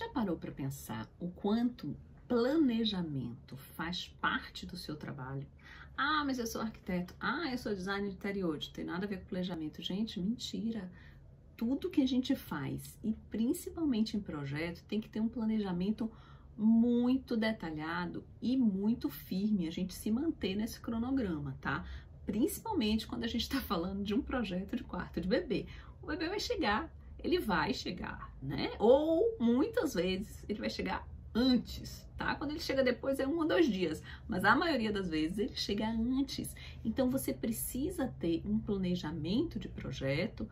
já parou para pensar o quanto planejamento faz parte do seu trabalho? Ah, mas eu sou arquiteto. Ah, eu sou designer de interiores. Não tem nada a ver com planejamento. Gente, mentira. Tudo que a gente faz, e principalmente em projeto, tem que ter um planejamento muito detalhado e muito firme. A gente se manter nesse cronograma, tá? Principalmente quando a gente está falando de um projeto de quarto de bebê. O bebê vai chegar. Ele vai chegar, né? Ou muitas vezes ele vai chegar antes, tá? Quando ele chega depois é 1 ou 2 dias, mas a maioria das vezes ele chega antes. Então você precisa ter um planejamento de projeto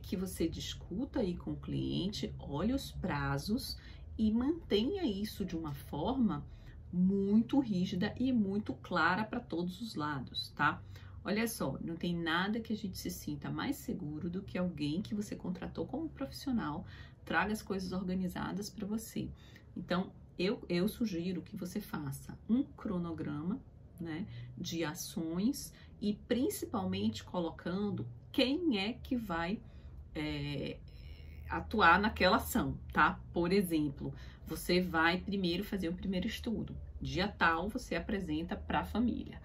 que você discuta aí com o cliente, olhe os prazos e mantenha isso de uma forma muito rígida e muito clara para todos os lados, tá? Olha só, não tem nada que a gente se sinta mais seguro do que alguém que você contratou como profissional traga as coisas organizadas para você. Então, eu sugiro que você faça um cronograma, né, de ações e principalmente colocando quem é que vai atuar naquela ação, tá? Por exemplo, você vai primeiro fazer o primeiro estudo. Dia tal, você apresenta para a família.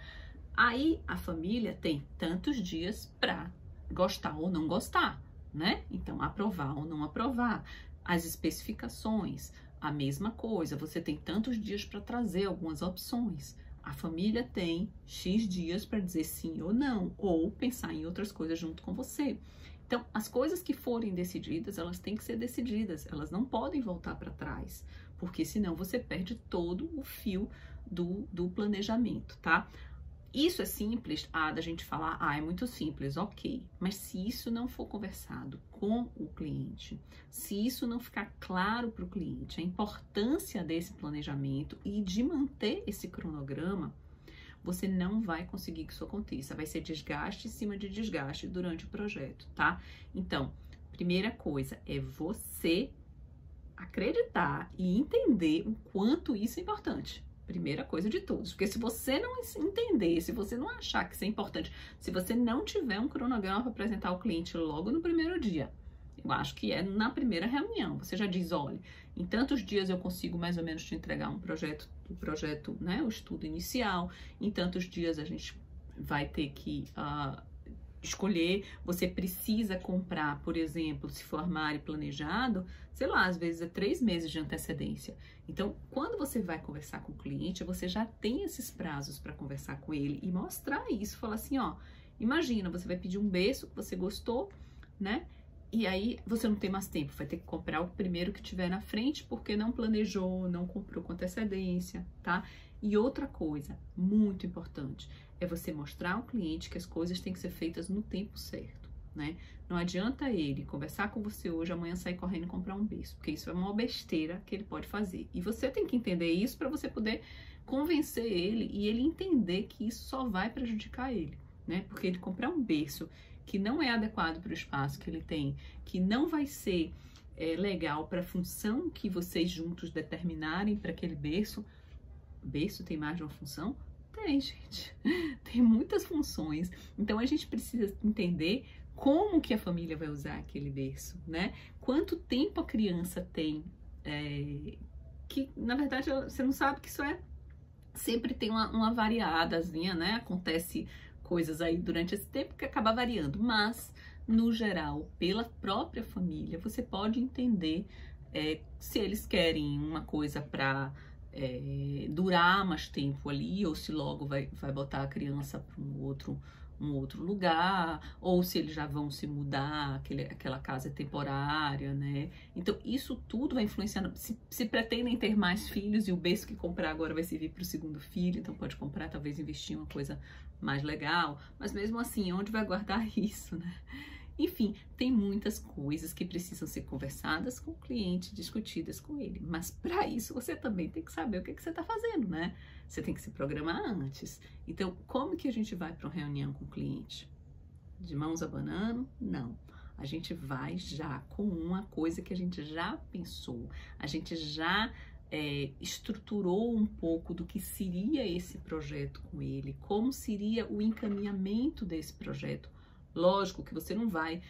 Aí a família tem tantos dias para gostar ou não gostar, né? Então, aprovar ou não aprovar. As especificações, a mesma coisa. Você tem tantos dias para trazer algumas opções. A família tem X dias para dizer sim ou não, ou pensar em outras coisas junto com você. Então, as coisas que forem decididas, elas têm que ser decididas. Elas não podem voltar para trás, porque senão você perde todo o fio do planejamento, tá? Isso é simples, da gente falar, é muito simples, ok. Mas se isso não for conversado com o cliente, se isso não ficar claro para o cliente, a importância desse planejamento e de manter esse cronograma, você não vai conseguir que isso aconteça. Vai ser desgaste em cima de desgaste durante o projeto, tá? Então, primeira coisa é você acreditar e entender o quanto isso é importante. Primeira coisa de todos, porque se você não entender, se você não achar que isso é importante, se você não tiver um cronograma para apresentar ao cliente logo no primeiro dia, eu acho que é na primeira reunião, você já diz, olha, em tantos dias eu consigo mais ou menos te entregar o projeto, né, o estudo inicial, em tantos dias a gente vai ter que escolher, você precisa comprar, por exemplo, se for armário planejado, sei lá, às vezes é 3 meses de antecedência. Então, quando você vai conversar com o cliente, você já tem esses prazos para conversar com ele e mostrar isso, falar assim, ó, imagina, você vai pedir um berço que você gostou, né? E aí você não tem mais tempo, vai ter que comprar o primeiro que tiver na frente porque não planejou, não comprou com antecedência, tá? E outra coisa muito importante é você mostrar ao cliente que as coisas têm que ser feitas no tempo certo, né? Não adianta ele conversar com você hoje, amanhã sair correndo e comprar um berço, porque isso é uma besteira que ele pode fazer. E você tem que entender isso para você poder convencer ele e ele entender que isso só vai prejudicar ele, né? Porque ele comprar um berço que não é adequado para o espaço que ele tem, que não vai ser legal para a função que vocês juntos determinarem para aquele berço. Berço tem mais de uma função? Tem, gente. Tem muitas funções. Então, a gente precisa entender como que a família vai usar aquele berço, né? Quanto tempo a criança tem, que, na verdade, você não sabe que isso sempre tem uma variadazinha, né? Acontece coisas aí durante esse tempo que acaba variando, mas, no geral, pela própria família, você pode entender se eles querem uma coisa para durar mais tempo ali, ou se logo vai botar a criança para um outro lugar, ou se eles já vão se mudar, aquela casa é temporária, né? Então, isso tudo vai influenciar. Se pretendem ter mais filhos e o berço que comprar agora vai servir para o segundo filho, então pode comprar, talvez investir em uma coisa mais legal, mas mesmo assim, onde vai guardar isso, né? Enfim, tem muitas coisas que precisam ser conversadas com o cliente, discutidas com ele. Mas para isso você também tem que saber o que você está fazendo, né? Você tem que se programar antes. Então, como que a gente vai para uma reunião com o cliente? De mãos abanando? Não. A gente vai já com uma coisa que a gente já pensou. A gente já estruturou um pouco do que seria esse projeto com ele, como seria o encaminhamento desse projeto. Lógico que você não vai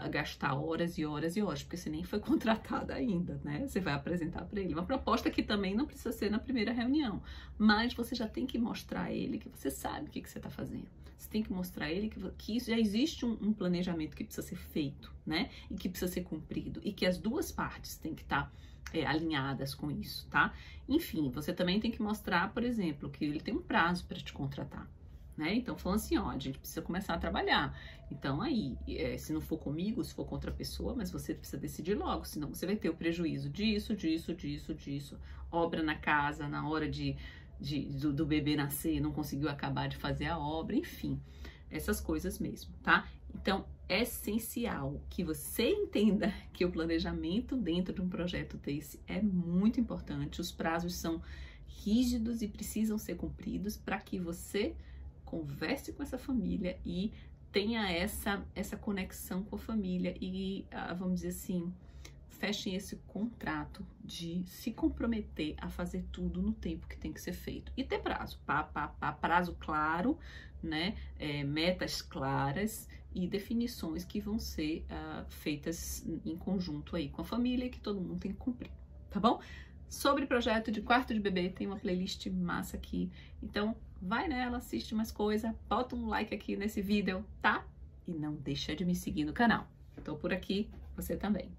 gastar horas e horas e horas, porque você nem foi contratada ainda, né? Você vai apresentar para ele uma proposta que também não precisa ser na primeira reunião, mas você já tem que mostrar a ele que você sabe o que você está fazendo. Você tem que mostrar a ele que já existe um planejamento que precisa ser feito, né? E que precisa ser cumprido, e que as duas partes têm que estar alinhadas com isso, tá? Enfim, você também tem que mostrar, por exemplo, que ele tem um prazo para te contratar. Né? Então, falando assim, ó, a gente precisa começar a trabalhar. Então, aí, se não for comigo, se for com outra pessoa, mas você precisa decidir logo, senão você vai ter o prejuízo disso, obra na casa, na hora do bebê nascer, não conseguiu acabar de fazer a obra, enfim, essas coisas mesmo, tá? Então, é essencial que você entenda que o planejamento dentro de um projeto desse é muito importante, os prazos são rígidos e precisam ser cumpridos para que você converse com essa família e tenha essa conexão com a família e, vamos dizer assim, fechem esse contrato de se comprometer a fazer tudo no tempo que tem que ser feito. E ter prazo, prazo claro, né? Metas claras e definições que vão ser feitas em conjunto aí com a família e que todo mundo tem que cumprir, tá bom? Sobre projeto de quarto de bebê, tem uma playlist massa aqui, então vai nela, assiste mais coisa, bota um like aqui nesse vídeo, tá? E não deixa de me seguir no canal. Tô por aqui, você também.